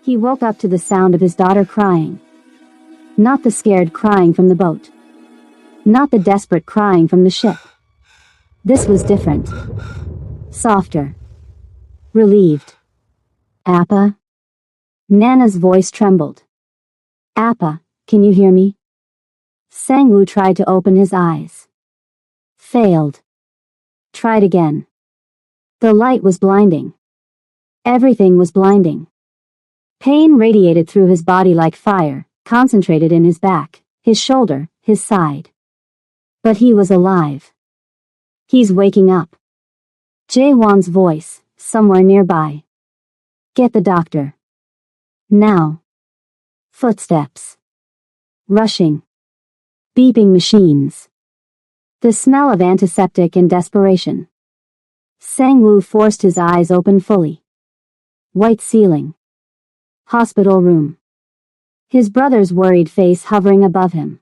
He woke up to the sound of his daughter crying. Not the scared crying from the boat. Not the desperate crying from the ship. This was different. Softer. Relieved. Appa? Nana's voice trembled. Appa, can you hear me? Sang-woo tried to open his eyes. Failed. Tried again. The light was blinding. Everything was blinding. Pain radiated through his body like fire, concentrated in his back, his shoulder, his side. But he was alive. He's waking up. Jae-won's voice, somewhere nearby. Get the doctor. Now. Footsteps. Rushing. Beeping machines. The smell of antiseptic and desperation. Sang-woo forced his eyes open fully. White ceiling. Hospital room. His brother's worried face hovering above him.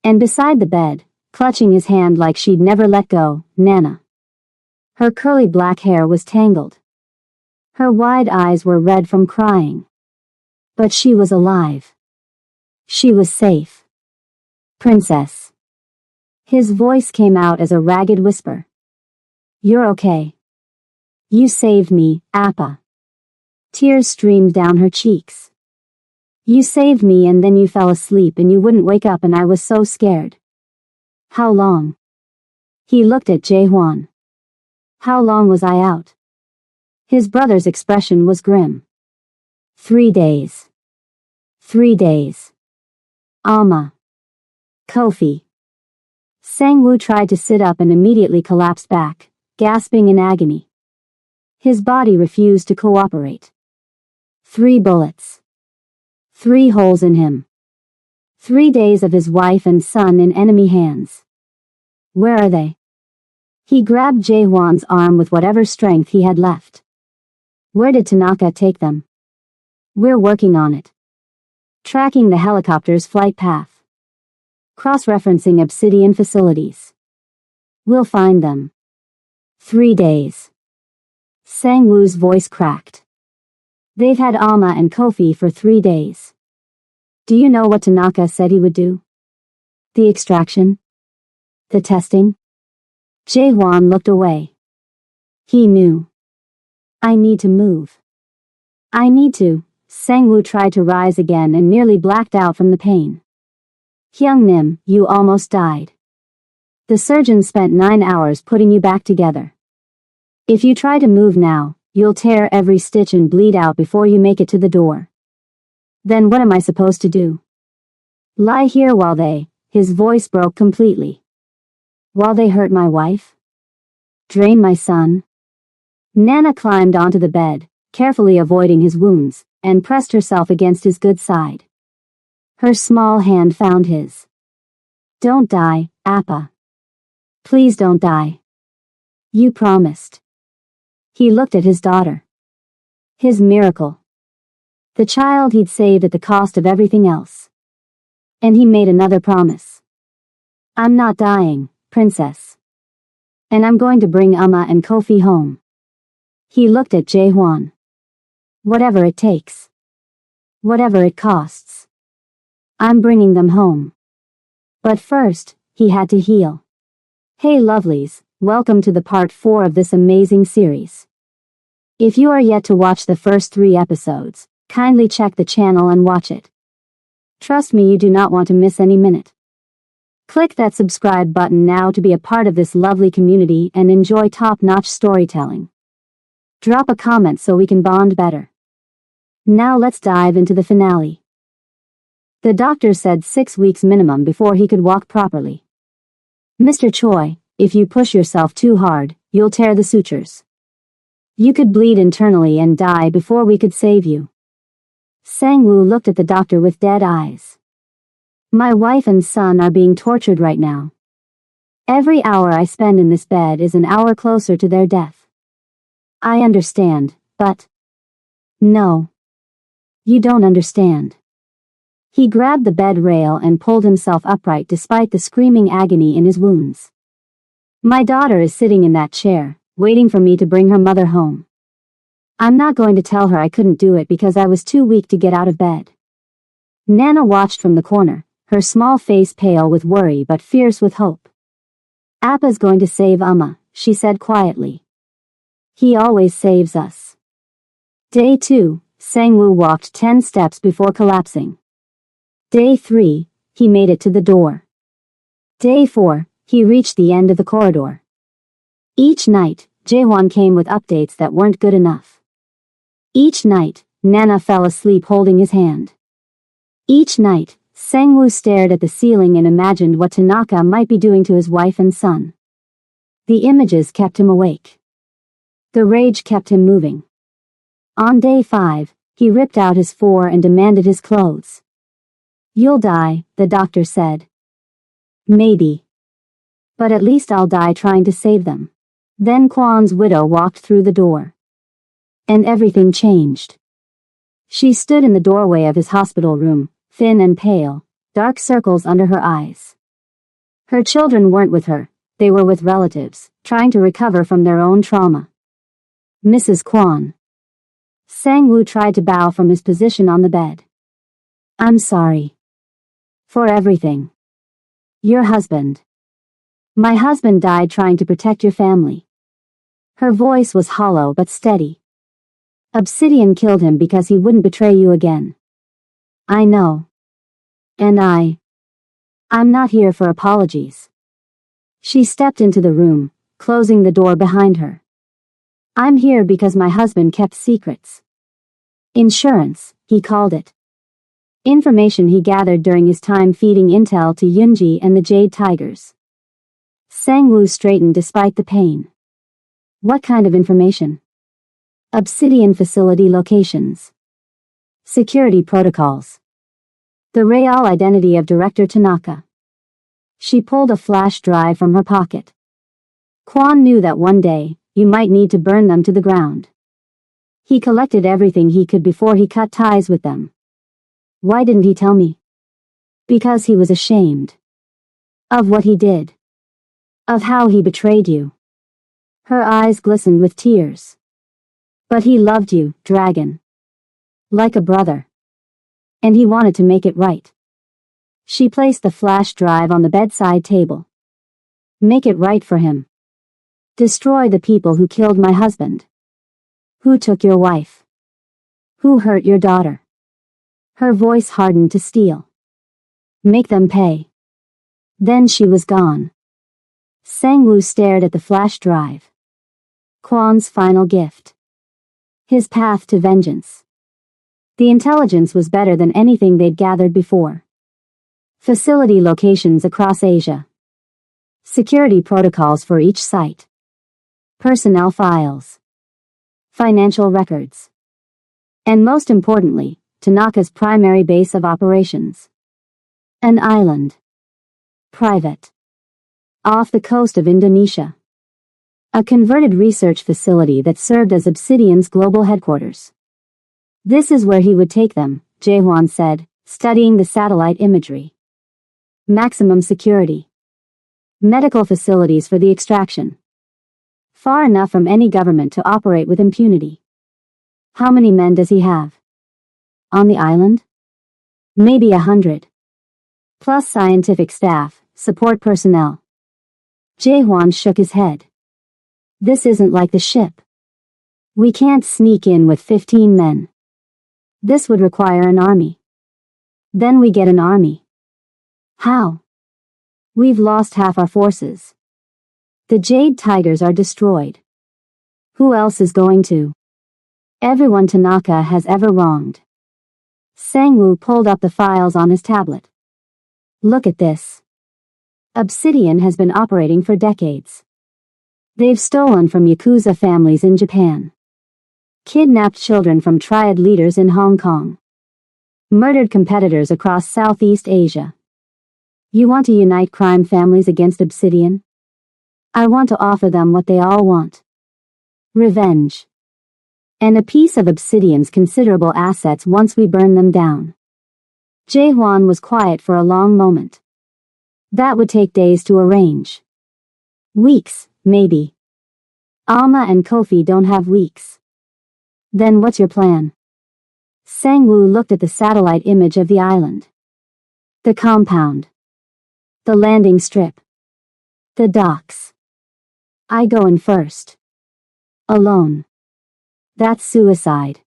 And beside the bed, clutching his hand like she'd never let go, Nana. Her curly black hair was tangled. Her wide eyes were red from crying. But she was alive. She was safe. Princess. His voice came out as a ragged whisper. You're okay. You saved me, Appa. Tears streamed down her cheeks. You saved me and then you fell asleep and you wouldn't wake up and I was so scared. How long? He looked at Jae-won. How long was I out? His brother's expression was grim. 3 days. 3 days. Alma. Kofi. Sang-woo tried to sit up and immediately collapsed back, gasping in agony. His body refused to cooperate. 3 bullets. 3 holes in him. 3 days of his wife and son in enemy hands. Where are they? He grabbed Jae-won's arm with whatever strength he had left. Where did Tanaka take them? We're working on it. Tracking the helicopter's flight path. Cross-referencing Obsidian facilities. We'll find them. 3 days. Sang-woo's voice cracked. They've had Alma and Kofi for 3 days. Do you know what Tanaka said he would do? The extraction? The testing? Jae-won looked away. He knew. I need to move. I need to. Sang-woo tried to rise again and nearly blacked out from the pain. Hyung-nim, you almost died. The surgeon spent 9 hours putting you back together. If you try to move now, you'll tear every stitch and bleed out before you make it to the door. Then what am I supposed to do? Lie here while they, his voice broke completely. While they hurt my wife? Drain my son? Nana climbed onto the bed, carefully avoiding his wounds, and pressed herself against his good side. Her small hand found his. Don't die, Appa. Please don't die. You promised. He looked at his daughter. His miracle. The child he'd saved at the cost of everything else. And he made another promise. I'm not dying, princess. And I'm going to bring Amma and Kofi home. He looked at Jae-won. Whatever it takes. Whatever it costs. I'm bringing them home. But first, he had to heal. Hey lovelies, welcome to the part 4 of this amazing series. If you are yet to watch the first 3 episodes, kindly check the channel and watch it. Trust me, you do not want to miss any minute. Click that subscribe button now to be a part of this lovely community and enjoy top-notch storytelling. Drop a comment so we can bond better. Now let's dive into the finale. The doctor said 6 weeks minimum before he could walk properly. Mr. Choi, if you push yourself too hard, you'll tear the sutures. You could bleed internally and die before we could save you. Sang-woo looked at the doctor with dead eyes. My wife and son are being tortured right now. Every hour I spend in this bed is an hour closer to their death. I understand, but... No. You don't understand. He grabbed the bed rail and pulled himself upright despite the screaming agony in his wounds. My daughter is sitting in that chair, waiting for me to bring her mother home. I'm not going to tell her I couldn't do it because I was too weak to get out of bed. Nana watched from the corner, her small face pale with worry but fierce with hope. Appa's going to save Amma, she said quietly. He always saves us. Day 2, Sangwoo walked 10 steps before collapsing. Day 3, he made it to the door. Day 4, he reached the end of the corridor. Each night, Jaewon came with updates that weren't good enough. Each night, Nana fell asleep holding his hand. Each night, Sangwoo stared at the ceiling and imagined what Tanaka might be doing to his wife and son. The images kept him awake. The rage kept him moving. On day 5, he ripped out his four and demanded his clothes. You'll die, the doctor said. Maybe. But at least I'll die trying to save them. Then Kwan's widow walked through the door. And everything changed. She stood in the doorway of his hospital room, thin and pale, dark circles under her eyes. Her children weren't with her, they were with relatives, trying to recover from their own trauma. Mrs. Kwan. Sangwoo tried to bow from his position on the bed. I'm sorry. For everything. Your husband. My husband died trying to protect your family. Her voice was hollow but steady. Obsidian killed him because he wouldn't betray you again. I know. And I'm not here for apologies. She stepped into the room, closing the door behind her. I'm here because my husband kept secrets. Insurance, he called it. Information he gathered during his time feeding intel to Yunji and the Jade Tigers. Sangwoo straightened despite the pain. What kind of information? Obsidian facility locations. Security protocols. The real identity of Director Tanaka. She pulled a flash drive from her pocket. Kwan knew that one day, you might need to burn them to the ground. He collected everything he could before he cut ties with them. Why didn't he tell me? Because he was ashamed. Of what he did. Of how he betrayed you. Her eyes glistened with tears. But he loved you, Dragon. Like a brother. And he wanted to make it right. She placed the flash drive on the bedside table. Make it right for him. Destroy the people who killed my husband. Who took your wife? Who hurt your daughter? Her voice hardened to steel. Make them pay. Then she was gone. Sangwoo stared at the flash drive. Kwan's final gift. His path to vengeance. The intelligence was better than anything they'd gathered before. Facility locations across Asia. Security protocols for each site. Personnel files. Financial records. And most importantly, Tanaka's primary base of operations. An island. Private. Off the coast of Indonesia. A converted research facility that served as Obsidian's global headquarters. This is where he would take them, Jaehwan said, studying the satellite imagery. Maximum security. Medical facilities for the extraction. Far enough from any government to operate with impunity. How many men does he have? On the island? Maybe 100. Plus scientific staff, support personnel. Jaehwan shook his head. This isn't like the ship. We can't sneak in with 15 men. This would require an army. Then we get an army. How? We've lost half our forces. The Jade Tigers are destroyed. Who else is going to? Everyone Tanaka has ever wronged. Sangwoo pulled up the files on his tablet. Look at this. Obsidian has been operating for decades. They've stolen from Yakuza families in Japan. Kidnapped children from triad leaders in Hong Kong. Murdered competitors across Southeast Asia. You want to unite crime families against Obsidian? I want to offer them what they all want. Revenge. And a piece of Obsidian's considerable assets once we burn them down. Jaehwan was quiet for a long moment. That would take days to arrange. Weeks, maybe. Alma and Kofi don't have weeks. Then what's your plan? Sang-woo looked at the satellite image of the island. The compound. The landing strip. The docks. I go in first. Alone. That's suicide.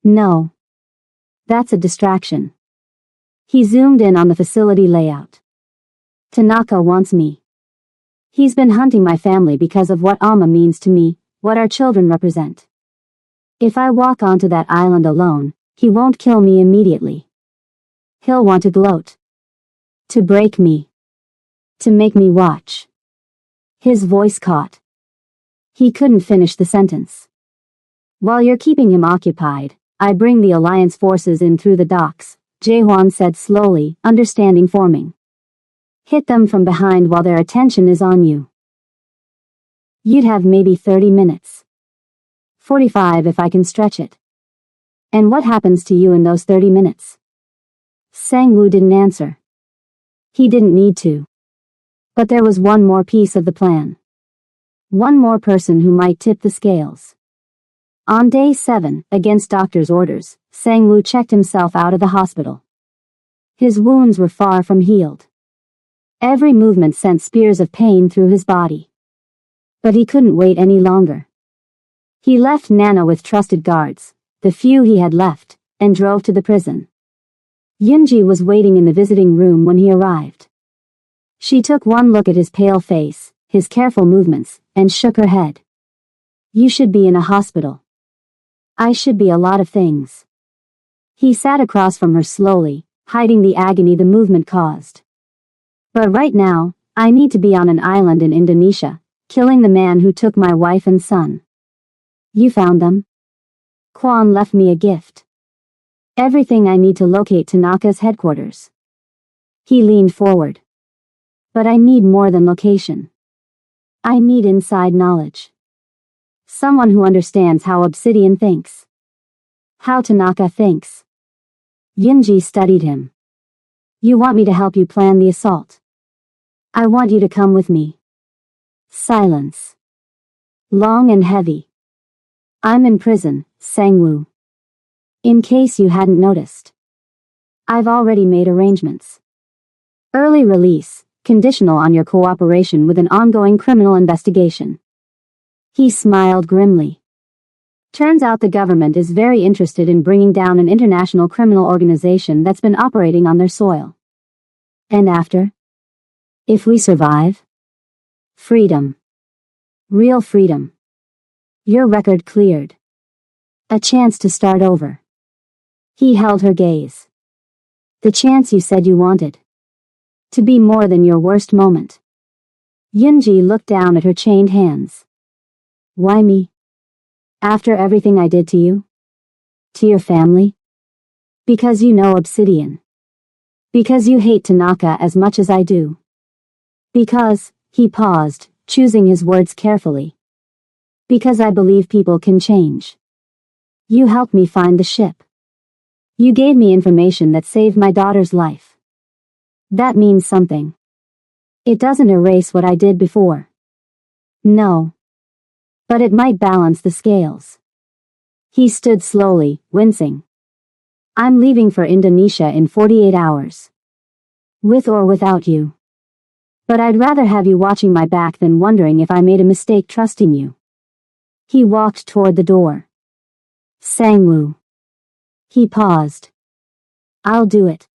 No. That's a distraction. He zoomed in on the facility layout. Tanaka wants me. He's been hunting my family because of what Amma means to me, what our children represent. If I walk onto that island alone, he won't kill me immediately. He'll want to gloat. To break me. To make me watch. His voice caught. He couldn't finish the sentence. While you're keeping him occupied, I bring the Alliance forces in through the docks, Jae-hwan said slowly, understanding forming. Hit them from behind while their attention is on you. You'd have maybe 30 minutes. 45 if I can stretch it. And what happens to you in those 30 minutes? Sang-woo didn't answer. He didn't need to. But there was one more piece of the plan. One more person who might tip the scales. On day 7, against doctor's orders, Sang-woo checked himself out of the hospital. His wounds were far from healed. Every movement sent spears of pain through his body. But he couldn't wait any longer. He left Nana with trusted guards, the few he had left, and drove to the prison. Yoonji was waiting in the visiting room when he arrived. She took one look at his pale face, his careful movements, and shook her head. You should be in a hospital. I should be a lot of things. He sat across from her slowly, hiding the agony the movement caused. But right now, I need to be on an island in Indonesia, killing the man who took my wife and son. You found them? Kwon left me a gift. Everything I need to locate Tanaka's headquarters. He leaned forward. But I need more than location. I need inside knowledge. Someone who understands how Obsidian thinks. How Tanaka thinks. Yoonji studied him. You want me to help you plan the assault? I want you to come with me. Silence. Long and heavy. I'm in prison, Sang-woo. In case you hadn't noticed. I've already made arrangements. Early release, conditional on your cooperation with an ongoing criminal investigation. He smiled grimly. Turns out the government is very interested in bringing down an international criminal organization that's been operating on their soil. And after? If we survive? Freedom. Real freedom. Your record cleared. A chance to start over. He held her gaze. The chance you said you wanted. To be more than your worst moment. Yoonji looked down at her chained hands. Why me? After everything I did to you? To your family? Because you know Obsidian. Because you hate Tanaka as much as I do. Because, he paused, choosing his words carefully. Because I believe people can change. You helped me find the ship. You gave me information that saved my daughter's life. That means something. It doesn't erase what I did before. No. But it might balance the scales. He stood slowly, wincing. I'm leaving for Indonesia in 48 hours. With or without you. But I'd rather have you watching my back than wondering if I made a mistake trusting you. He walked toward the door. Sang-woo. He paused. I'll do it.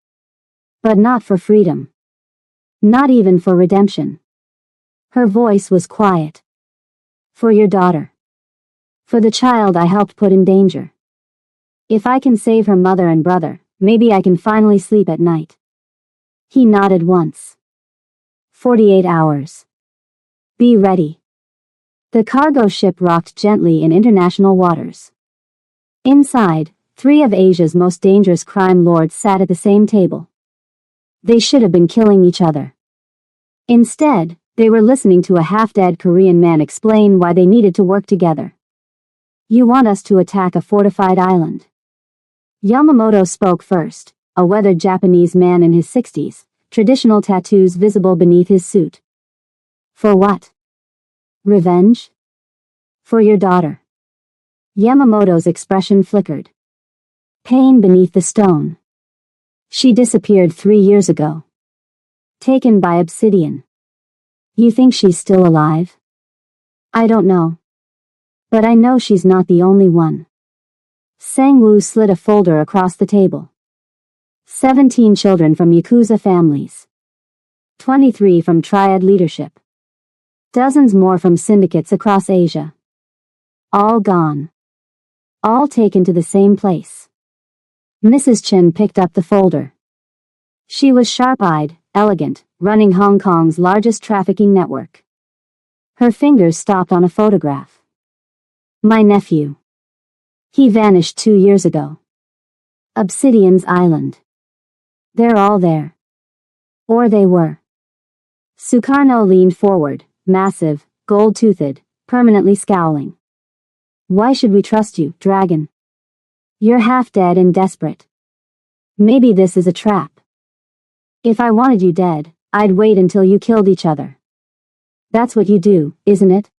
But not for freedom. Not even for redemption. Her voice was quiet. For your daughter. For the child I helped put in danger. If I can save her mother and brother, maybe I can finally sleep at night. He nodded once. 48 hours. Be ready. The cargo ship rocked gently in international waters. Inside, 3 of Asia's most dangerous crime lords sat at the same table. They should have been killing each other. Instead, they were listening to a half-dead Korean man explain why they needed to work together. You want us to attack a fortified island. Yamamoto spoke first, a weathered Japanese man in his 60s, traditional tattoos visible beneath his suit. For what? Revenge? For your daughter. Yamamoto's expression flickered. Pain beneath the stone. She disappeared 3 years ago. Taken by Obsidian. You think she's still alive? I don't know. But I know she's not the only one. Sang-woo slid a folder across the table. 17 children from Yakuza families. 23 from Triad leadership. Dozens more from syndicates across Asia. All gone. All taken to the same place. Mrs. Chen picked up the folder. She was sharp-eyed, elegant, running Hong Kong's largest trafficking network. Her fingers stopped on a photograph. My nephew. He vanished 2 years ago. Obsidian's Island. They're all there. Or they were. Sukarno leaned forward, massive, gold-toothed, permanently scowling. Why should we trust you, dragon? You're half dead and desperate. Maybe this is a trap. If I wanted you dead, I'd wait until you killed each other. That's what you do, isn't it?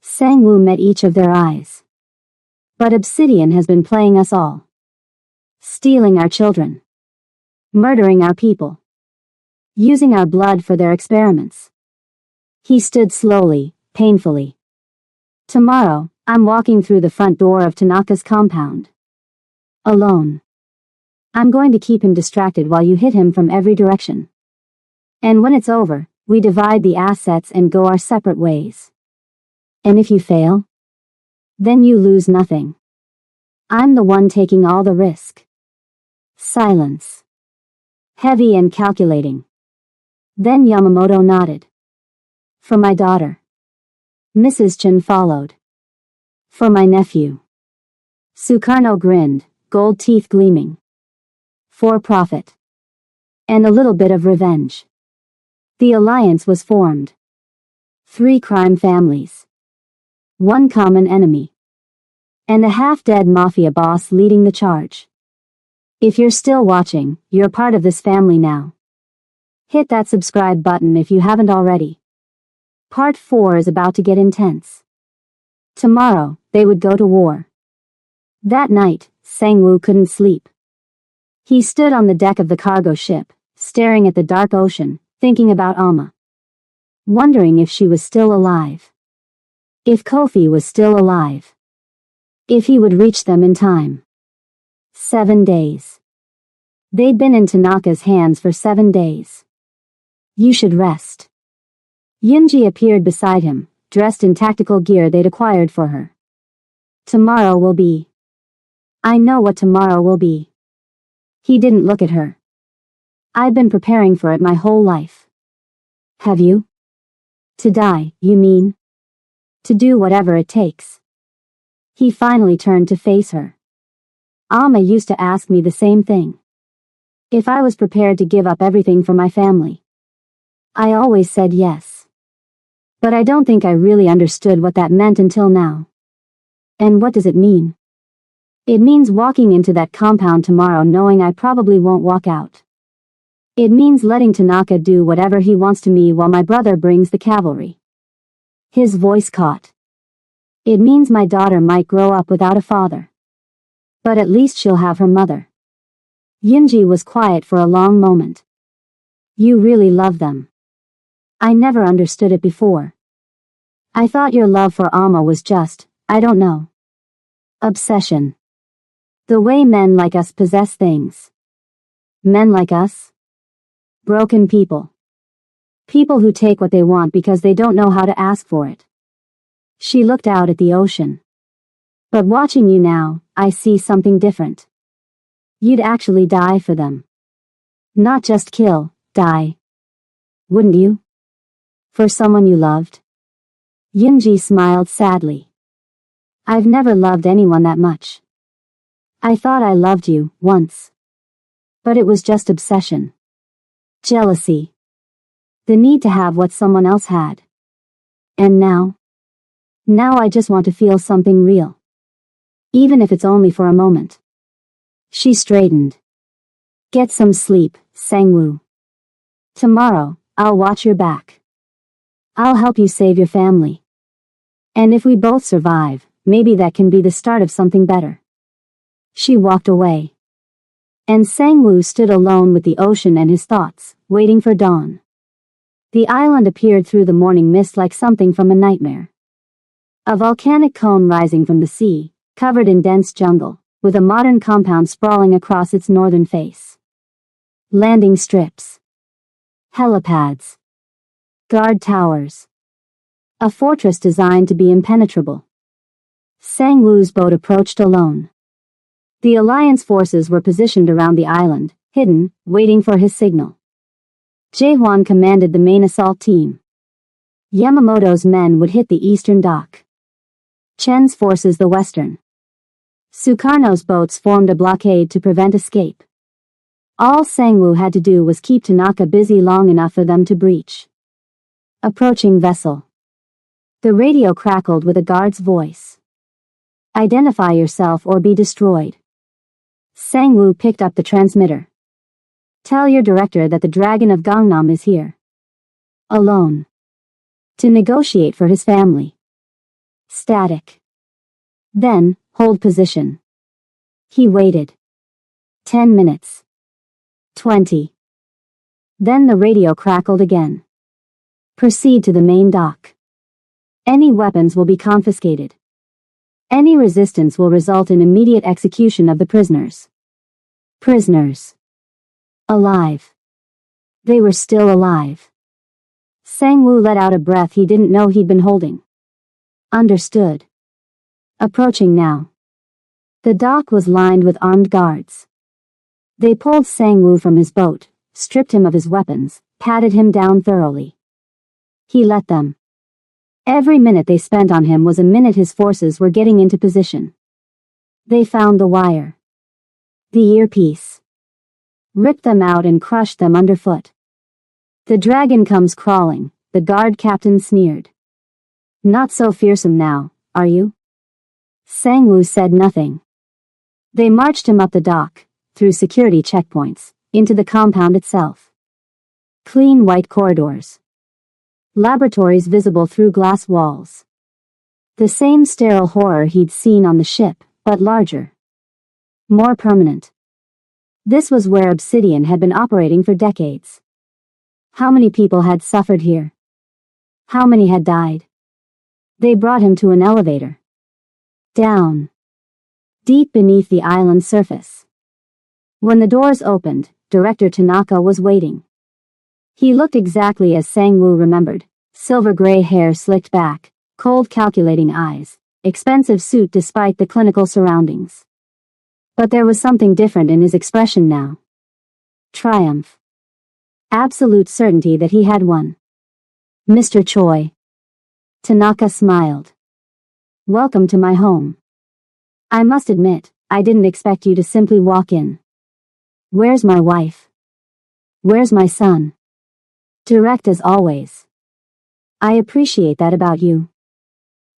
Sang-woo met each of their eyes. But Obsidian has been playing us all. Stealing our children. Murdering our people. Using our blood for their experiments. He stood slowly, painfully. Tomorrow, I'm walking through the front door of Tanaka's compound. Alone. I'm going to keep him distracted while you hit him from every direction. And when it's over, we divide the assets and go our separate ways. And if you fail? Then you lose nothing. I'm the one taking all the risk. Silence. Heavy and calculating. Then Yamamoto nodded. For my daughter. Mrs. Chen followed. For my nephew. Sukarno grinned, gold teeth gleaming. For profit. And a little bit of revenge. The alliance was formed. 3 crime families. 1 common enemy. And a half-dead mafia boss leading the charge. If you're still watching, you're part of this family now. Hit that subscribe button if you haven't already. Part 4 is about to get intense. Tomorrow, they would go to war. That night, Sang-woo couldn't sleep. He stood on the deck of the cargo ship, staring at the dark ocean, thinking about Alma. Wondering if she was still alive. If Kofi was still alive. If he would reach them in time. 7 days. They'd been in Tanaka's hands for 7 days. You should rest. Yunji appeared beside him, dressed in tactical gear they'd acquired for her. Tomorrow will be. I know what tomorrow will be. He didn't look at her. I've been preparing for it my whole life. Have you? To die, you mean? To do whatever it takes. He finally turned to face her. Alma used to ask me the same thing. If I was prepared to give up everything for my family. I always said yes. But I don't think I really understood what that meant until now. And what does it mean? It means walking into that compound tomorrow knowing I probably won't walk out. It means letting Tanaka do whatever he wants to me while my brother brings the cavalry. His voice caught. It means my daughter might grow up without a father. But at least she'll have her mother. Yunji was quiet for a long moment. You really love them. I never understood it before. I thought your love for Alma was just, I don't know. Obsession. The way men like us possess things. Men like us? Broken people. People who take what they want because they don't know how to ask for it. She looked out at the ocean. But watching you now, I see something different. You'd actually die for them. Not just kill, die. Wouldn't you? For someone you loved? Yunji smiled sadly. I've never loved anyone that much. I thought I loved you, once. But it was just obsession. Jealousy. The need to have what someone else had. And now? Now I just want to feel something real. Even if it's only for a moment. She straightened. Get some sleep, Sang-woo. Tomorrow, I'll watch your back. I'll help you save your family. And if we both survive, maybe that can be the start of something better. She walked away. And Sang-woo stood alone with the ocean and his thoughts, waiting for dawn. The island appeared through the morning mist like something from a nightmare. A volcanic cone rising from the sea, covered in dense jungle, with a modern compound sprawling across its northern face. Landing strips. Helipads. Guard towers. A fortress designed to be impenetrable. Sang-woo's boat approached alone. The Alliance forces were positioned around the island, hidden, waiting for his signal. Jae-hwan commanded the main assault team. Yamamoto's men would hit the eastern dock. Chen's forces the western. Sukarno's boats formed a blockade to prevent escape. All Sang-woo had to do was keep Tanaka busy long enough for them to breach. Approaching vessel. The radio crackled with a guard's voice. Identify yourself or be destroyed. Sang-woo picked up the transmitter. Tell your director that the Dragon of Gangnam is here. Alone. To negotiate for his family. Static. Then, hold position. He waited. 10 minutes. 20. Then the radio crackled again. Proceed to the main dock. Any weapons will be confiscated. Any resistance will result in immediate execution of the prisoners. Prisoners. Alive. They were still alive. Sang-woo let out a breath he didn't know he'd been holding. Understood. Approaching now. The dock was lined with armed guards. They pulled Sang-woo from his boat, stripped him of his weapons, patted him down thoroughly. He let them. Every minute they spent on him was a minute his forces were getting into position. They found the wire. The earpiece. Ripped them out and crushed them underfoot. The dragon comes crawling, the guard captain sneered. Not so fearsome now, are you? Sang-woo said nothing. They marched him up the dock, through security checkpoints, into the compound itself. Clean white corridors. Laboratories visible through glass walls. The same sterile horror he'd seen on the ship, but larger. More permanent. This was where Obsidian had been operating for decades. How many people had suffered here? How many had died? They brought him to an elevator. Down. Deep beneath the island's surface. When the doors opened, Director Tanaka was waiting. He looked exactly as Sang-woo remembered, silver-gray hair slicked back, cold calculating eyes, expensive suit despite the clinical surroundings. But there was something different in his expression now. Triumph. Absolute certainty that he had won. Mr. Choi. Tanaka smiled. Welcome to my home. I must admit, I didn't expect you to simply walk in. Where's my wife? Where's my son? Direct as always. I appreciate that about you.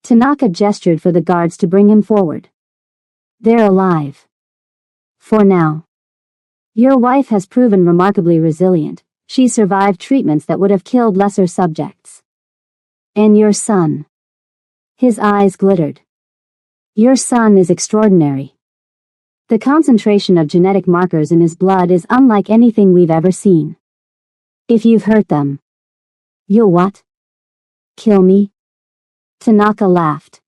Tanaka gestured for the guards to bring him forward. They're alive. For now. Your wife has proven remarkably resilient. She survived treatments that would have killed lesser subjects. And your son. His eyes glittered. Your son is extraordinary. The concentration of genetic markers in his blood is unlike anything we've ever seen. If you've hurt them. You'll what? Kill me? Tanaka laughed.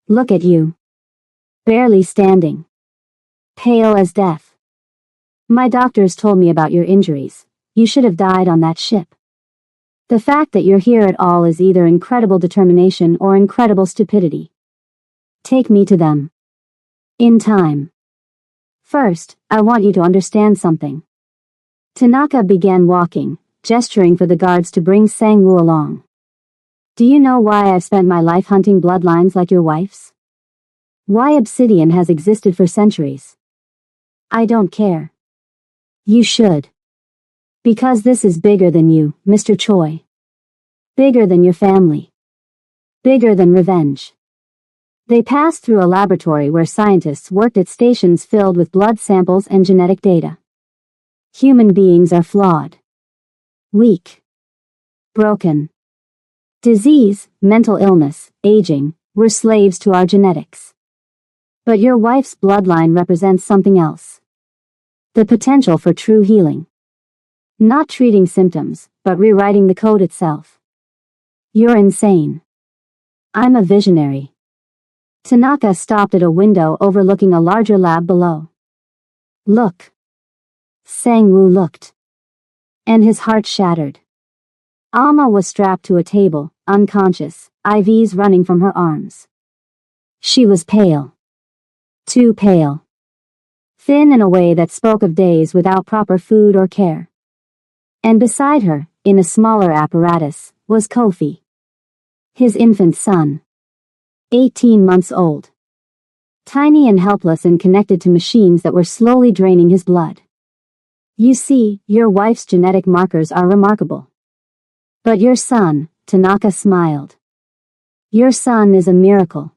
Look at you. Barely standing. Pale as death. My doctors told me about your injuries. You should have died on that ship. The fact that you're here at all is either incredible determination or incredible stupidity. Take me to them. In time. First, I want you to understand something. Tanaka began walking, gesturing for the guards to bring Sang-woo along. Do you know why I've spent my life hunting bloodlines like your wife's? Why Obsidian has existed for centuries? I don't care. You should. Because this is bigger than you, Mr. Choi. Bigger than your family. Bigger than revenge. They passed through a laboratory where scientists worked at stations filled with blood samples and genetic data. Human beings are flawed. Weak. Broken. Disease, mental illness, aging, We're slaves to our genetics. But your wife's bloodline represents something else. The potential for true healing. Not treating symptoms, but rewriting the code itself. You're insane. I'm a visionary. Tanaka stopped at a window overlooking a larger lab below. Look. Sang-woo looked. And his heart shattered. Alma was strapped to a table, unconscious, IVs running from her arms. She was pale. Too pale. Thin in a way that spoke of days without proper food or care. And beside her, in a smaller apparatus, was Kofi. His infant son. 18 months old. Tiny and helpless and connected to machines that were slowly draining his blood. You see, your wife's genetic markers are remarkable. But your son, Tanaka smiled. Your son is a miracle.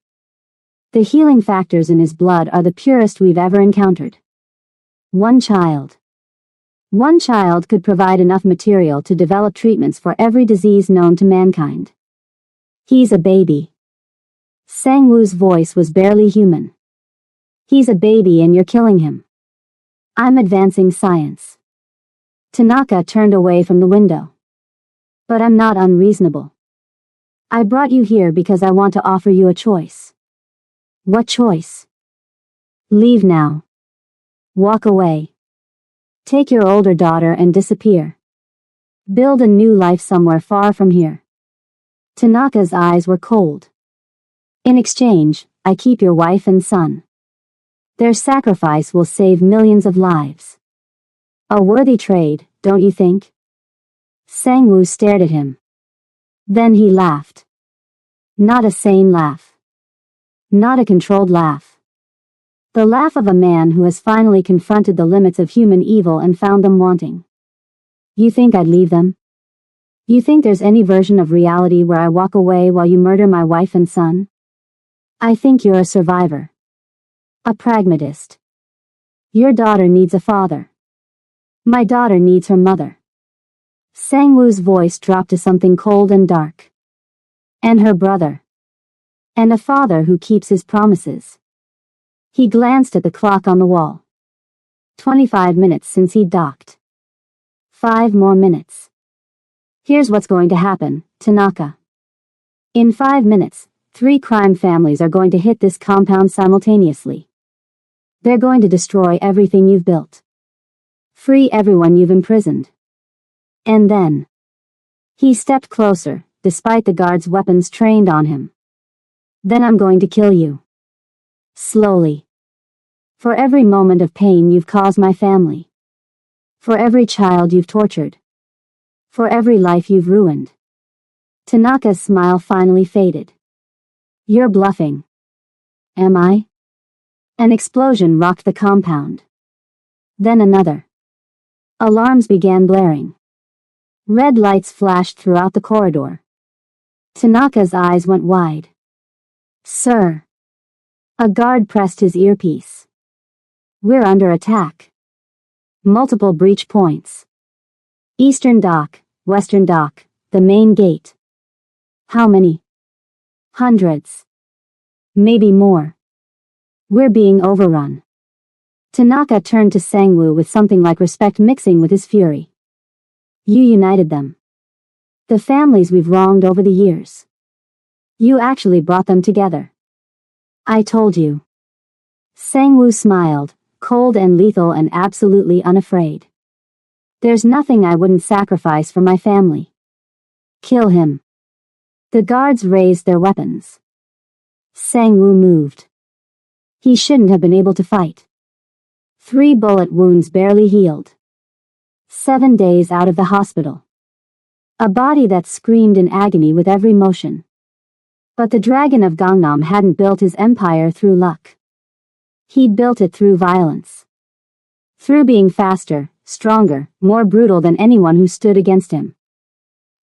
The healing factors in his blood are the purest we've ever encountered. One child. One child could provide enough material to develop treatments for every disease known to mankind. He's a baby. Sang-woo's voice was barely human. He's a baby and you're killing him. I'm advancing science. Tanaka turned away from the window. But I'm not unreasonable. I brought you here because I want to offer you a choice. What choice? Leave now. Walk away. Take your older daughter and disappear. Build a new life somewhere far from here. Tanaka's eyes were cold. In exchange, I keep your wife and son. Their sacrifice will save millions of lives. A worthy trade, don't you think? Sang-woo stared at him. Then he laughed. Not a sane laugh. Not a controlled laugh. The laugh of a man who has finally confronted the limits of human evil and found them wanting. You think I'd leave them? You think there's any version of reality where I walk away while you murder my wife and son? I think you're a survivor. A pragmatist. Your daughter needs a father. My daughter needs her mother. Sang-woo's voice dropped to something cold and dark. And her brother. And a father who keeps his promises. He glanced at the clock on the wall. 25 minutes since he docked. 5 more minutes. Here's what's going to happen, Tanaka. In 5 minutes, 3 crime families are going to hit this compound simultaneously. They're going to destroy everything you've built. Free everyone you've imprisoned. And then. He stepped closer, despite the guards' weapons trained on him. Then I'm going to kill you. Slowly. For every moment of pain you've caused my family. For every child you've tortured. For every life you've ruined. Tanaka's smile finally faded. You're bluffing. Am I? An explosion rocked the compound. Then another. Alarms began blaring. Red lights flashed throughout the corridor. Tanaka's eyes went wide. Sir. A guard pressed his earpiece. We're under attack. Multiple breach points. Eastern dock, western dock, the main gate. How many? Hundreds. Maybe more. We're being overrun. Tanaka turned to Sang-woo with something like respect mixing with his fury. You united them. The families we've wronged over the years. You actually brought them together. I told you. Sang-woo smiled, cold and lethal and absolutely unafraid. There's nothing I wouldn't sacrifice for my family. Kill him. The guards raised their weapons. Sang-woo moved. He shouldn't have been able to fight. 3 bullet wounds barely healed. 7 days out of the hospital. A body that screamed in agony with every motion. But the dragon of Gangnam hadn't built his empire through luck. He'd built it through violence. Through being faster, stronger, more brutal than anyone who stood against him.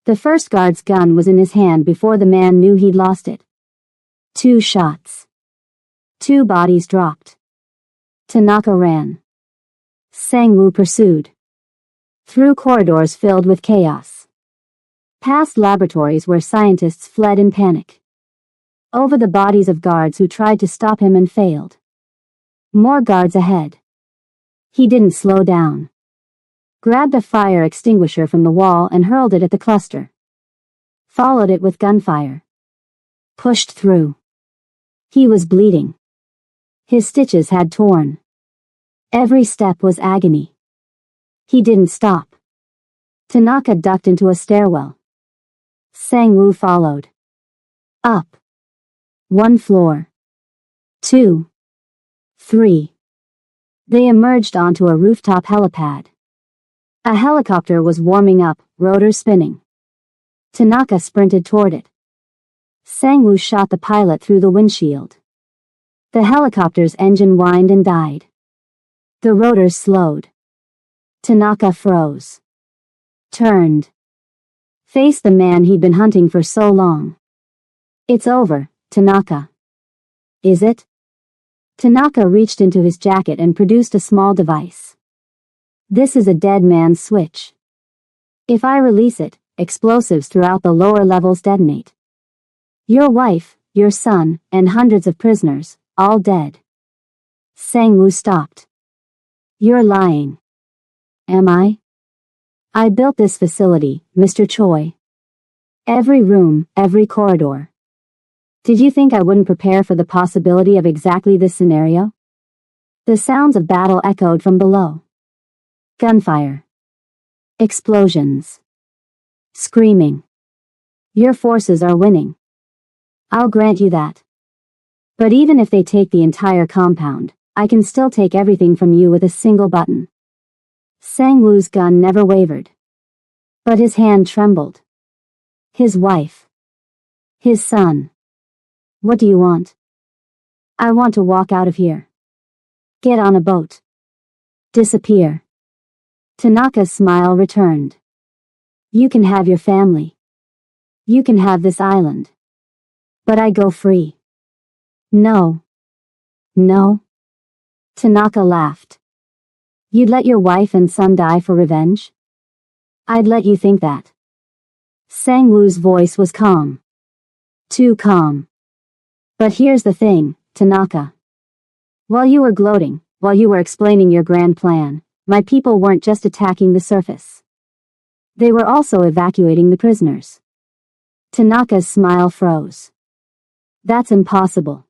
The first guard's gun was in his hand before the man knew he'd lost it. 2 shots. 2 bodies dropped. Tanaka ran. Sang-woo pursued. Through corridors filled with chaos. Past laboratories where scientists fled in panic. over the bodies of guards who tried to stop him and failed. More guards ahead. He didn't slow down. Grabbed a fire extinguisher from the wall and hurled it at the cluster. Followed it with gunfire. Pushed through. He was bleeding. His stitches had torn. Every step was agony. He didn't stop. Tanaka ducked into a stairwell. Sang-woo followed. Up. 1 floor. 2. 3. They emerged onto a rooftop helipad. A helicopter was warming up, rotors spinning. Tanaka sprinted toward it. Sang-woo shot the pilot through the windshield. The helicopter's engine whined and died. The rotors slowed. Tanaka froze. Turned. Faced the man he'd been hunting for so long. It's over, Tanaka. Is it? Tanaka reached into his jacket and produced a small device. This is a dead man's switch. If I release it, explosives throughout the lower levels detonate. Your wife, your son, and hundreds of prisoners, all dead. Sang-woo stopped. You're lying. Am I? I built this facility, Mr. Choi. Every room, every corridor. Did you think I wouldn't prepare for the possibility of exactly this scenario? The sounds of battle echoed from below. Gunfire. Explosions. Screaming. Your forces are winning. I'll grant you that. But even if they take the entire compound, I can still take everything from you with a single button. Sang-woo's gun never wavered. But his hand trembled. His wife. His son. What do you want? I want to walk out of here. Get on a boat. Disappear. Tanaka's smile returned. You can have your family. You can have this island. But I go free. No. No. Tanaka laughed. You'd let your wife and son die for revenge? I'd let you think that. Sang-woo's voice was calm. Too calm. But here's the thing, Tanaka. While you were gloating, while you were explaining your grand plan, my people weren't just attacking the surface. They were also evacuating the prisoners. Tanaka's smile froze. That's impossible.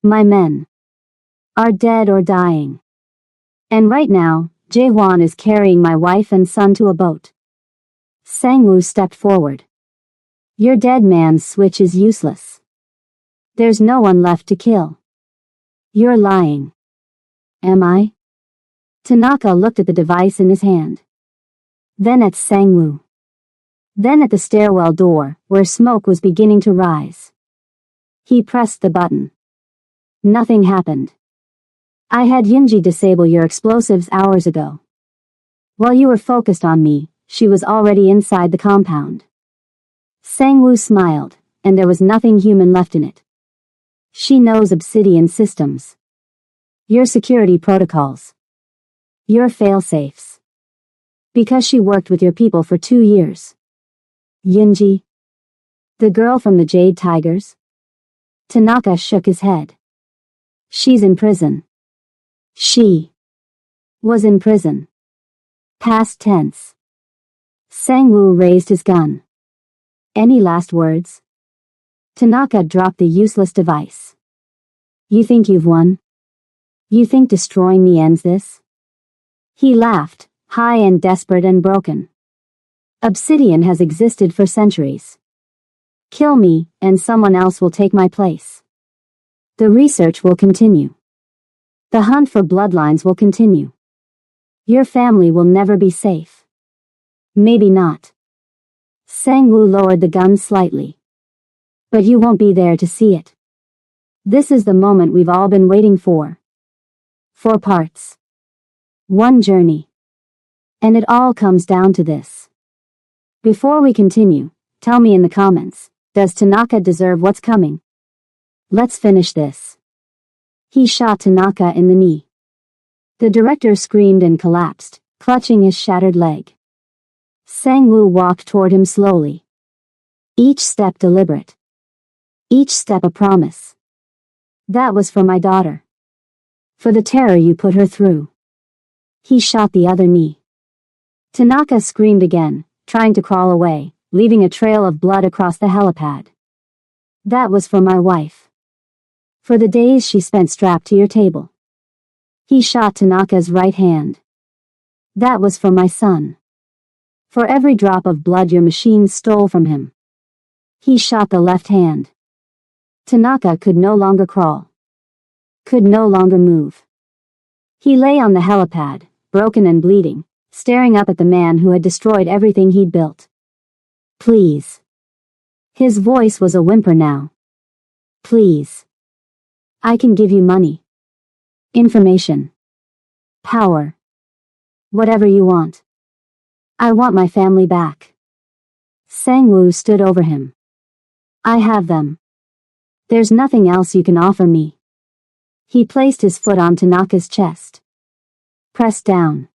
My men are dead or dying. And right now, Jae-hwan is carrying my wife and son to a boat. Sang-woo stepped forward. Your dead man's switch is useless. There's no one left to kill. You're lying. Am I? Tanaka looked at the device in his hand. Then at Sang-woo. Then at the stairwell door, where smoke was beginning to rise. He pressed the button. Nothing happened. I had Yunji disable your explosives hours ago. While you were focused on me, she was already inside the compound. Sang-woo smiled, and there was nothing human left in it. She knows Obsidian systems. Your security protocols. Your fail-safes. Because she worked with your people for 2 years. Yunji. The girl from the Jade Tigers? Tanaka shook his head. She's in prison. She was in prison. Past tense. Sang-woo raised his gun. Any last words? Tanaka dropped the useless device. You think you've won? You think destroying me ends this? He laughed, high and desperate and broken. Obsidian has existed for centuries. Kill me, and someone else will take my place. The research will continue. The hunt for bloodlines will continue. Your family will never be safe. Maybe not. Sang-woo lowered the gun slightly. But you won't be there to see it. This is the moment we've all been waiting for. 4 parts. 1 journey. And it all comes down to this. Before we continue, tell me in the comments, does Tanaka deserve what's coming? Let's finish this. He shot Tanaka in the knee. The director screamed and collapsed, clutching his shattered leg. Sang-woo walked toward him slowly. Each step deliberate. Each step a promise. That was for my daughter. For the terror you put her through. He shot the other knee. Tanaka screamed again, trying to crawl away, leaving a trail of blood across the helipad. That was for my wife. For the days she spent strapped to your table. He shot Tanaka's right hand. That was for my son. For every drop of blood your machines stole from him. He shot the left hand. Tanaka could no longer crawl. Could no longer move. He lay on the helipad, broken and bleeding, staring up at the man who had destroyed everything he'd built. Please. His voice was a whimper now. Please. I can give you money. Information. Power. Whatever you want. I want my family back. Sang-woo stood over him. I have them. There's nothing else you can offer me. He placed his foot on Tanaka's chest. Pressed down.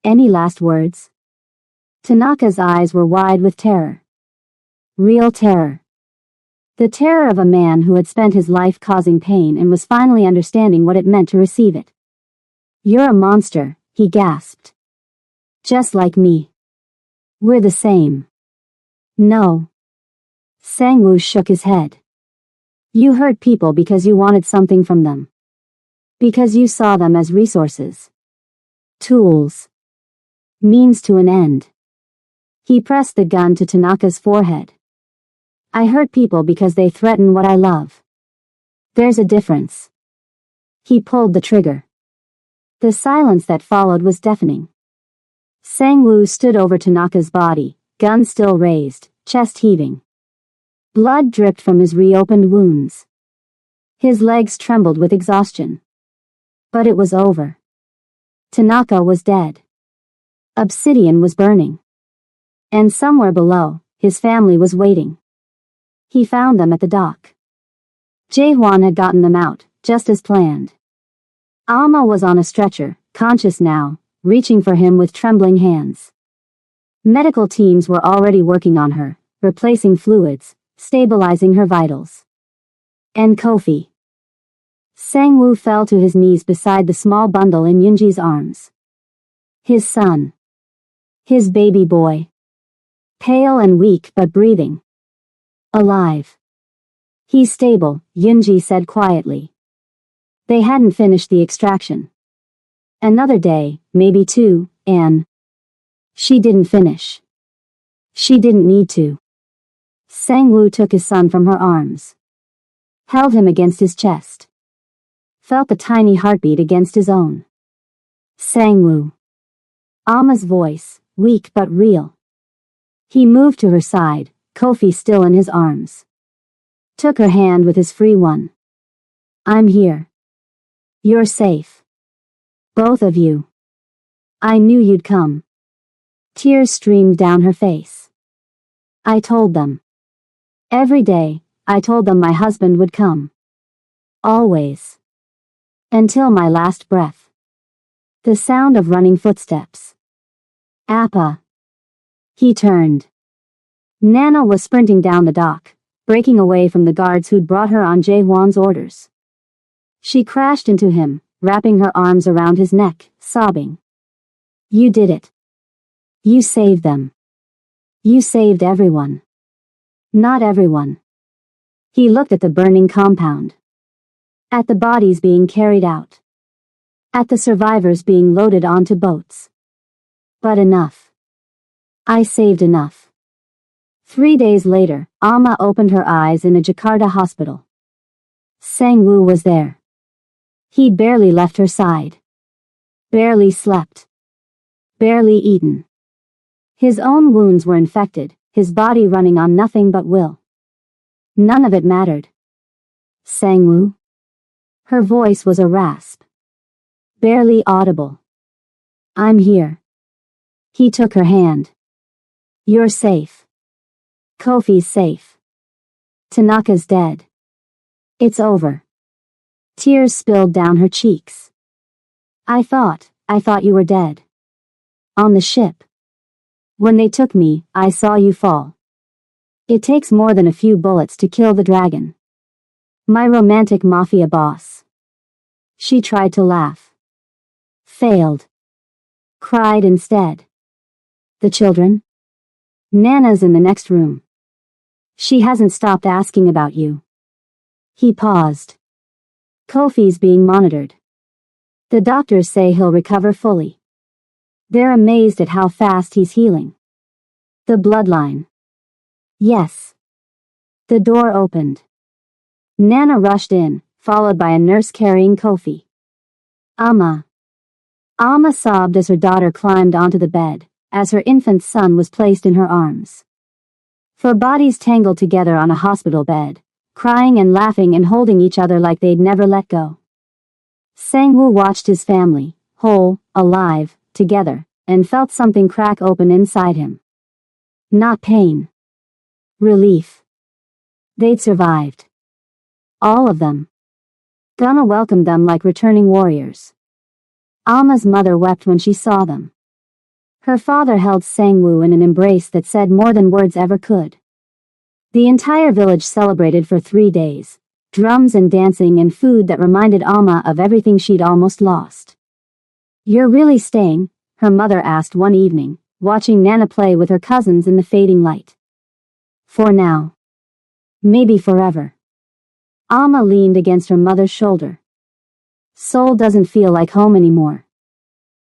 Any last words? Tanaka's eyes were wide with terror. Real terror. The terror of a man who had spent his life causing pain and was finally understanding what it meant to receive it. You're a monster, he gasped. Just like me. We're the same. No. Sang-woo shook his head. You hurt people because you wanted something from them. Because you saw them as resources. Tools. Means to an end. He pressed the gun to Tanaka's forehead. I hurt people because they threaten what I love. There's a difference. He pulled the trigger. The silence that followed was deafening. Sang-woo stood over Tanaka's body, gun still raised, chest heaving. Blood dripped from his reopened wounds. His legs trembled with exhaustion. But it was over. Tanaka was dead. Obsidian was burning. And somewhere below, his family was waiting. He found them at the dock. Jae-hwan had gotten them out, just as planned. Alma was on a stretcher, conscious now, reaching for him with trembling hands. Medical teams were already working on her, replacing fluids, stabilizing her vitals. And Kofi. Sang-woo fell to his knees beside the small bundle in Yoonji's arms. His son. His baby boy. Pale and weak but breathing. Alive. He's stable, Yoonji said quietly. They hadn't finished the extraction. Another day, maybe two, and she didn't finish. She didn't need to. Sang-woo took his son from her arms. Held him against his chest. Felt the tiny heartbeat against his own. Sang-woo. Alma's voice, weak but real. He moved to her side, Kofi still in his arms. Took her hand with his free one. I'm here. You're safe. Both of you. I knew you'd come. Tears streamed down her face. I told them. Every day, I told them my husband would come. Always. Until my last breath. The sound of running footsteps. Appa. He turned. Nana was sprinting down the dock, breaking away from the guards who'd brought her on Jae-hwan's orders. She crashed into him, wrapping her arms around his neck, sobbing. You did it. You saved them. You saved everyone. Not everyone. He looked at the burning compound. At the bodies being carried out. At the survivors being loaded onto boats. But enough. I saved enough. 3 days later, Alma opened her eyes in a Jakarta hospital. Sang-woo was there. He'd barely left her side. Barely slept. Barely eaten. His own wounds were infected, his body running on nothing but will. None of it mattered. Sang-woo? Her voice was a rasp. Barely audible. I'm here. He took her hand. You're safe. Kofi's safe. Tanaka's dead. It's over. Tears spilled down her cheeks. I thought you were dead. On the ship. When they took me, I saw you fall. It takes more than a few bullets to kill the dragon. My romantic mafia boss. She tried to laugh. Failed. Cried instead. The children? Nana's in the next room. She hasn't stopped asking about you. He paused. Kofi's being monitored. The doctors say he'll recover fully. They're amazed at how fast he's healing. The bloodline. Yes. The door opened. Nana rushed in, followed by a nurse carrying Kofi. Amma. Amma sobbed as her daughter climbed onto the bed, as her infant son was placed in her arms. Four bodies tangled together on a hospital bed, crying and laughing and holding each other like they'd never let go. Sang-woo watched his family, whole, alive, together, and felt something crack open inside him. Not pain. Relief. They'd survived. All of them. Gunna welcomed them like returning warriors. Amma's mother wept when she saw them. Her father held Sang-woo in an embrace that said more than words ever could. The entire village celebrated for 3 days, drums and dancing and food that reminded Amma of everything she'd almost lost. "You're really staying?" her mother asked one evening, watching Nana play with her cousins in the fading light. "For now. Maybe forever." Amma leaned against her mother's shoulder. "Seoul doesn't feel like home anymore.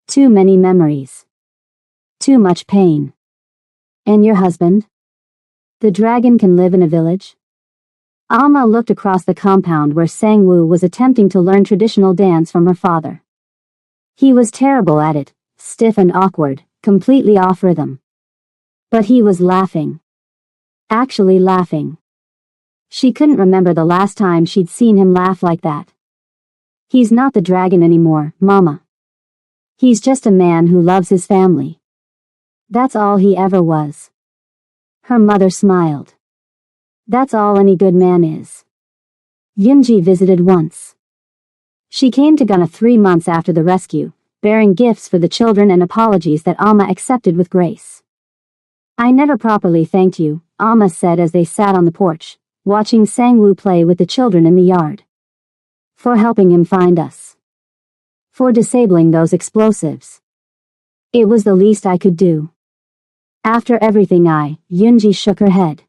Too many memories. Too much pain. And your husband? The dragon can live in a village?" Amma looked across the compound where Sang-woo was attempting to learn traditional dance from her father. He was terrible at it, stiff and awkward, completely off rhythm. But he was laughing. Actually laughing. She couldn't remember the last time she'd seen him laugh like that. "He's not the dragon anymore, Mama. He's just a man who loves his family. That's all he ever was." Her mother smiled. "That's all any good man is." Yunji visited once. She came to Gunna 3 months after the rescue, bearing gifts for the children and apologies that Amma accepted with grace. "I never properly thanked you," Amma said as they sat on the porch, watching Sang-woo play with the children in the yard. "For helping him find us. For disabling those explosives. It was the least I could do." "After everything Yunji shook her head.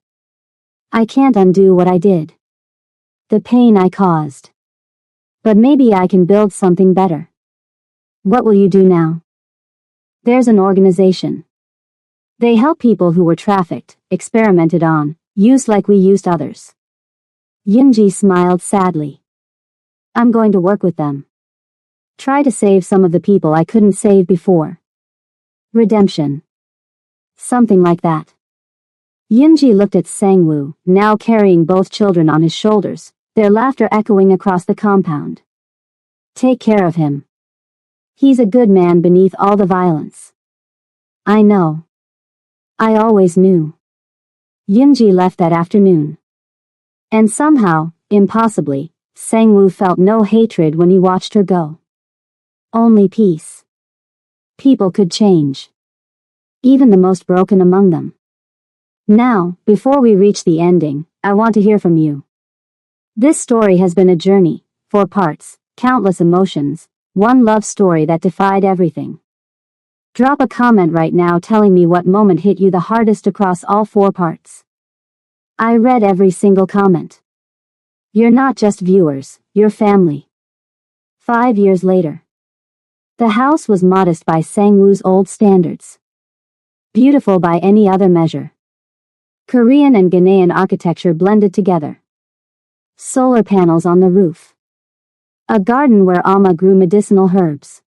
"I can't undo what I did. The pain I caused. But maybe I can build something better." "What will you do now?" "There's an organization. They help people who were trafficked, experimented on, used like we used others." Yunji smiled sadly. "I'm going to work with them. Try to save some of the people I couldn't save before. Redemption. Something like that." Yunji looked at Sang-woo, now carrying both children on his shoulders, their laughter echoing across the compound. "Take care of him. He's a good man beneath all the violence." "I know. I always knew." Yunji left that afternoon. And somehow, impossibly, Sang-woo felt no hatred when he watched her go. Only peace. People could change. Even the most broken among them. Now, before we reach the ending, I want to hear from you. This story has been a journey, 4 parts, countless emotions, one love story that defied everything. Drop a comment right now telling me what moment hit you the hardest across all 4 parts. I read every single comment. You're not just viewers, you're family. 5 years later. The house was modest by Sang-woo's old standards. Beautiful by any other measure. Korean and Ghanaian architecture blended together. Solar panels on the roof. A garden where Amma grew medicinal herbs.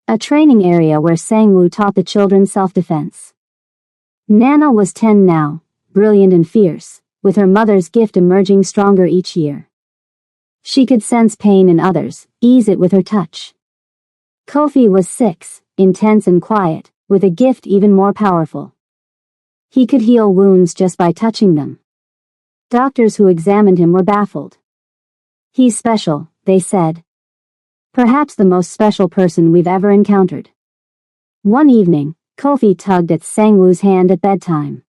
A training area where Sang-woo taught the children self-defense. Nana was 10 now, brilliant and fierce, with her mother's gift emerging stronger each year. She could sense pain in others, ease it with her touch. Kofi was 6, intense and quiet, with a gift even more powerful. He could heal wounds just by touching them. Doctors who examined him were baffled. "He's special," they said. "Perhaps the most special person we've ever encountered." One evening, Kofi tugged at Sang-woo's hand at bedtime.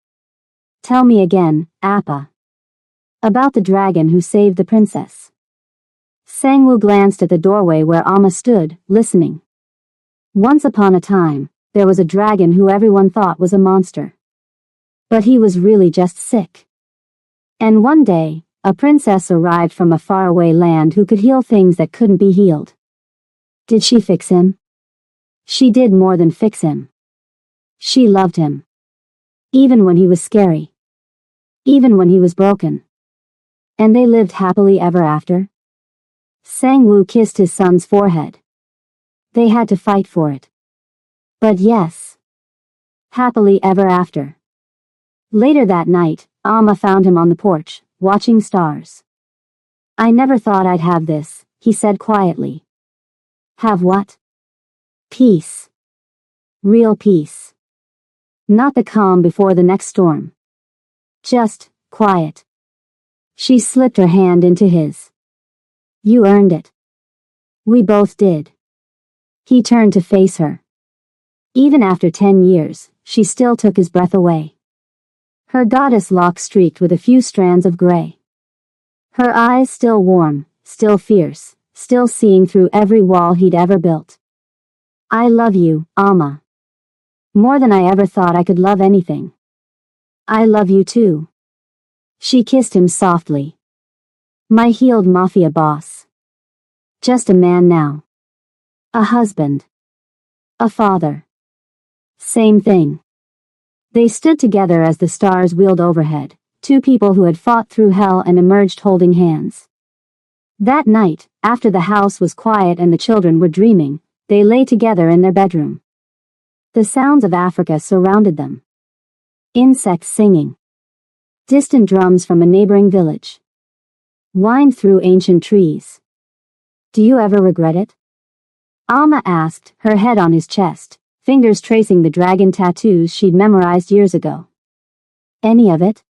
Tell me again, Appa. About the dragon who saved the princess. Sangwoo glanced at the doorway where Amma stood, listening. Once upon a time, there was a dragon who everyone thought was a monster. But he was really just sick. And one day, a princess arrived from a faraway land who could heal things that couldn't be healed. Did she fix him? She did more than fix him. She loved him. Even when he was scary. Even when he was broken. And they lived happily ever after? Sangwoo kissed his son's forehead. They had to fight for it. But yes. Happily ever after. Later that night, Amma found him on the porch, watching stars. I never thought I'd have this, he said quietly. Have what? Peace. Real peace. Not the calm before the next storm. Just quiet. She slipped her hand into his. You earned it. We both did. He turned to face her. Even after 10 years, she still took his breath away. Her goddess locks streaked with a few strands of gray. Her eyes still warm, still fierce, still seeing through every wall he'd ever built. I love you, Amma. More than I ever thought I could love anything. I love you too. She kissed him softly. My healed Mafia boss. Just a man now. A husband. A father. Same thing. They stood together as the stars wheeled overhead, two people who had fought through hell and emerged holding hands. That night, after the house was quiet and the children were dreaming, they lay together in their bedroom. The sounds of Africa surrounded them. Insects singing. Distant drums from a neighboring village. Wind through ancient trees. Do you ever regret it? Alma asked, her head on his chest, fingers tracing the dragon tattoos she'd memorized years ago. Any of it?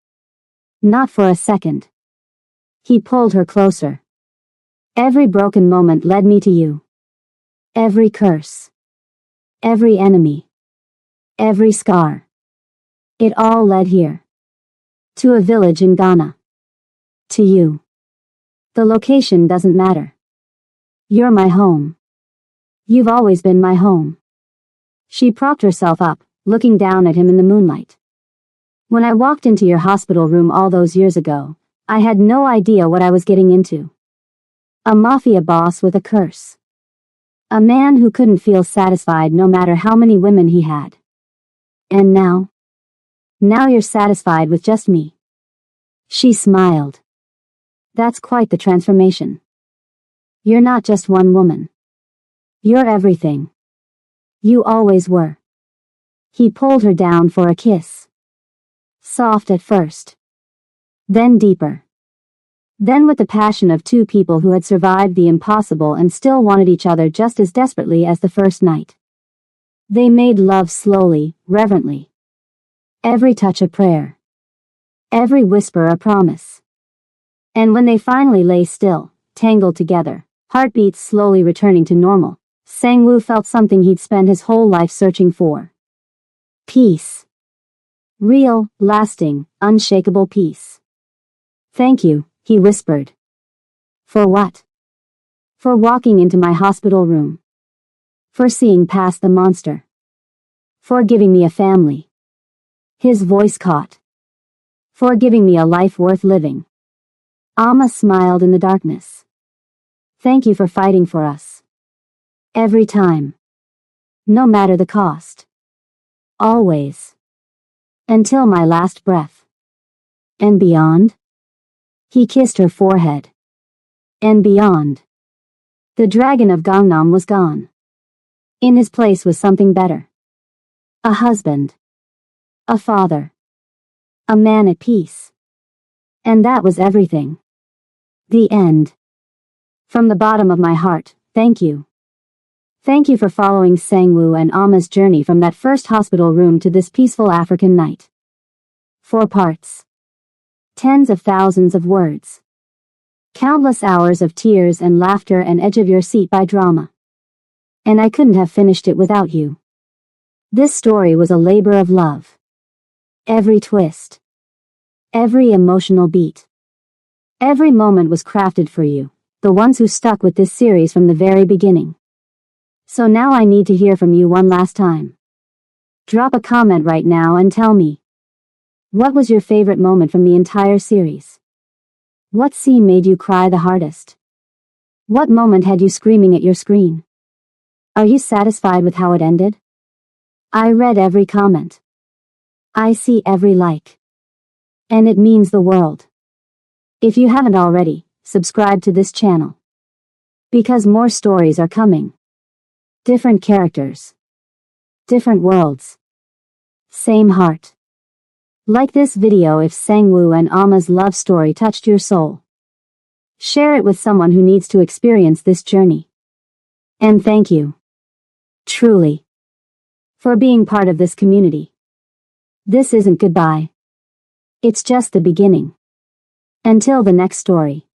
Not for a second. He pulled her closer. Every broken moment led me to you. Every curse. Every enemy. Every scar. It all led here. To a village in Ghana. To you. The location doesn't matter. You're my home. You've always been my home. She propped herself up, looking down at him in the moonlight. When I walked into your hospital room all those years ago, I had no idea what I was getting into. A mafia boss with a curse. A man who couldn't feel satisfied no matter how many women he had. And now? Now you're satisfied with just me. She smiled. That's quite the transformation. You're not just one woman. You're everything. You always were. He pulled her down for a kiss. Soft at first. Then deeper. Then with the passion of two people who had survived the impossible and still wanted each other just as desperately as the first night. They made love slowly, reverently. Every touch a prayer. Every whisper a promise. And when they finally lay still, tangled together, heartbeats slowly returning to normal, Sangwoo felt something he'd spent his whole life searching for. Peace. Real, lasting, unshakable peace. Thank you, he whispered. For what? For walking into my hospital room. For seeing past the monster. For giving me a family. His voice caught. For giving me a life worth living. Amma smiled in the darkness. Thank you for fighting for us. Every time. No matter the cost. Always. Until my last breath. And beyond? He kissed her forehead. And beyond. The dragon of Gangnam was gone. In his place was something better. A husband. A father. A man at peace. And that was everything. The end. From the bottom of my heart, thank you. Thank you for following Sangwoo and Amma's journey from that first hospital room to this peaceful African night. 4 parts. Tens of thousands of words. Countless hours of tears and laughter and edge-of-your-seat-by drama. And I couldn't have finished it without you. This story was a labor of love. Every twist. Every emotional beat. Every moment was crafted for you, the ones who stuck with this series from the very beginning. So now I need to hear from you one last time. Drop a comment right now and tell me. What was your favorite moment from the entire series? What scene made you cry the hardest? What moment had you screaming at your screen? Are you satisfied with how it ended? I read every comment. I see every like. And it means the world. If you haven't already, subscribe to this channel. Because more stories are coming. Different characters. Different worlds. Same heart. Like this video if Sangwoo and Ama's love story touched your soul. Share it with someone who needs to experience this journey. And thank you. Truly. For being part of this community. This isn't goodbye. It's just the beginning. Until the next story.